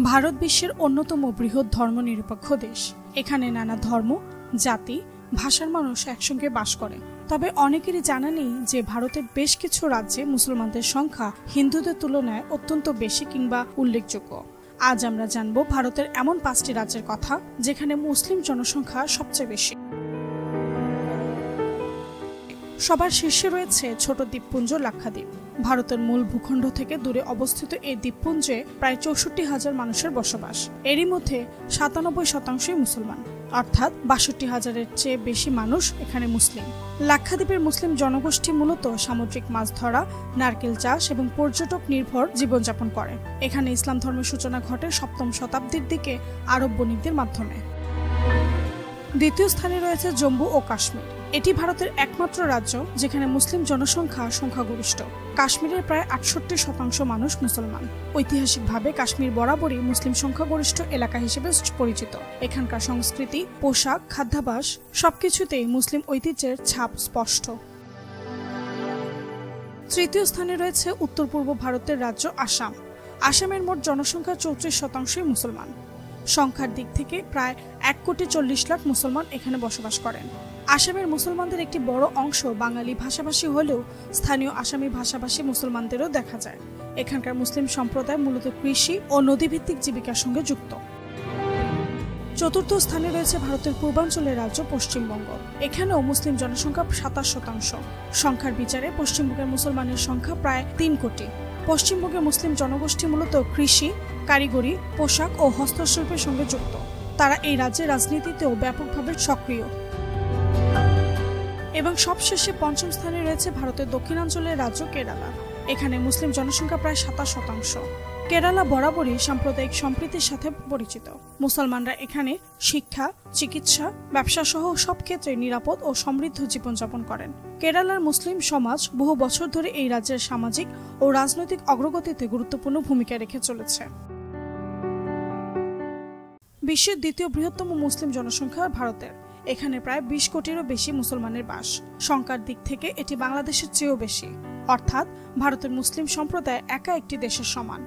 ভারত বিশ্বের অন্যতম বৃহৎ ধর্মনিরপেক্ষ দেশ। এখানে নানা ধর্ম, জাতি, ভাষার মানুষ একসঙ্গে বাস করে। তবে অনেকেরই জানা নেই যে ভারতের বেশ কিছু রাজ্যে মুসলমানদের সংখ্যা হিন্দুদের তুলনায় অত্যন্ত বেশি কিংবা উল্লেখযোগ্য। আজ আমরা জানব ভারতের এমন 5টি রাজ্যের কথা যেখানে মুসলিম জনসংখ্যা সবচেয়ে বেশি। সবার শীর্ষে রয়েছে ছোট দ্বীপপুঞ্জ লাক্ষাদ্বীপ। ভারতের মূল ভূখণ্ড থেকে দূরে অবস্থিত এই দ্বীপপুঞ্জে প্রায় 64,000 মানুষের বসবাস। এরই মধ্যে 97% মুসলমান, অর্থাৎ 62,000-এর চেয়ে বেশি মানুষ এখানে মুসলিম। লাক্ষাদ্বীপের মুসলিম জনগোষ্ঠী মূলত সামুদ্রিক মাছ ধরা, নারকেল চাষ এবং পর্যটক নির্ভর জীবনযাপন করে। এখানে ইসলাম ধর্মের সূচনা ঘটে 7ম শতাব্দীর দিকে আরব বণিকদের মাধ্যমে। দ্বিতীয় স্থানে রয়েছে জম্মু ও কাশ্মীর। এটি ভারতের একমাত্র রাজ্য যেখানে মুসলিম জনসংখ্যা সংখ্যাগরিষ্ঠ। কাশ্মীরের প্রায় 68% মানুষ মুসলমান। ঐতিহাসিকভাবে কাশ্মীর বরাবরই মুসলিম সংখ্যাগরিষ্ঠ এলাকা হিসেবে পরিচিত। এখানকার সংস্কৃতি, পোশাক, খাদ্যাভ্যাস সবকিছুতেই মুসলিম ঐতিহ্যের ছাপ স্পষ্ট। তৃতীয় স্থানে রয়েছে উত্তর পূর্ব ভারতের রাজ্য আসাম। আসামের মোট জনসংখ্যা 34% মুসলমান। সংখ্যার দিক থেকে প্রায় 1,40,00,000 মুসলমান এখানে বসবাস করেন। আসামের মুসলমানদের একটি বড় অংশ বাঙালি ভাষাভাষী হলেও স্থানীয় আসামি ভাষাভাষী মুসলমানদেরও দেখা যায়। এখানকার মুসলিম সম্প্রদায় মূলত কৃষি ও নদীভিত্তিক জীবিকার সঙ্গে যুক্ত। চতুর্থ স্থানে রয়েছে ভারতের পূর্বাঞ্চলের রাজ্য পশ্চিমবঙ্গ। এখানেও মুসলিম জনসংখ্যা 27%। সংখ্যার বিচারে পশ্চিমবঙ্গের মুসলমানের সংখ্যা প্রায় 3 কোটি। পশ্চিমবঙ্গের মুসলিম জনগোষ্ঠী মূলত কৃষি, কারিগরি, পোশাক ও হস্তশিল্পের সঙ্গে যুক্ত। তারা এই রাজ্যের রাজনীতিতেও ব্যাপকভাবে সক্রিয়। এবং সবশেষে 5ম স্থানে রয়েছে ভারতের দক্ষিণাঞ্চলের রাজ্য কেরালা। এখানে মুসলিম জনসংখ্যা প্রায় 27%। কেরালা বরাবরই সাম্প্রদায়িক সম্প্রীতির সাথে পরিচিত। মুসলমানরা এখানে শিক্ষা, চিকিৎসা, ব্যবসা সহ সব ক্ষেত্রে নিরাপদ ও সমৃদ্ধ জীবনযাপন করেন। কেরালার মুসলিম সমাজ বহু বছর ধরে এই রাজ্যের সামাজিক ও রাজনৈতিক অগ্রগতিতে গুরুত্বপূর্ণ ভূমিকা রেখে চলেছে। বিশ্বের দ্বিতীয় বৃহত্তম মুসলিম জনসংখ্যা ভারতের। এখানে প্রায় 20 কোটিরও বেশি মুসলমানের বাস। সংখ্যার দিক থেকে এটি বাংলাদেশের চেয়েও বেশি, অর্থাৎ ভারতের মুসলিম সম্প্রদায় একা একটি দেশের সমান।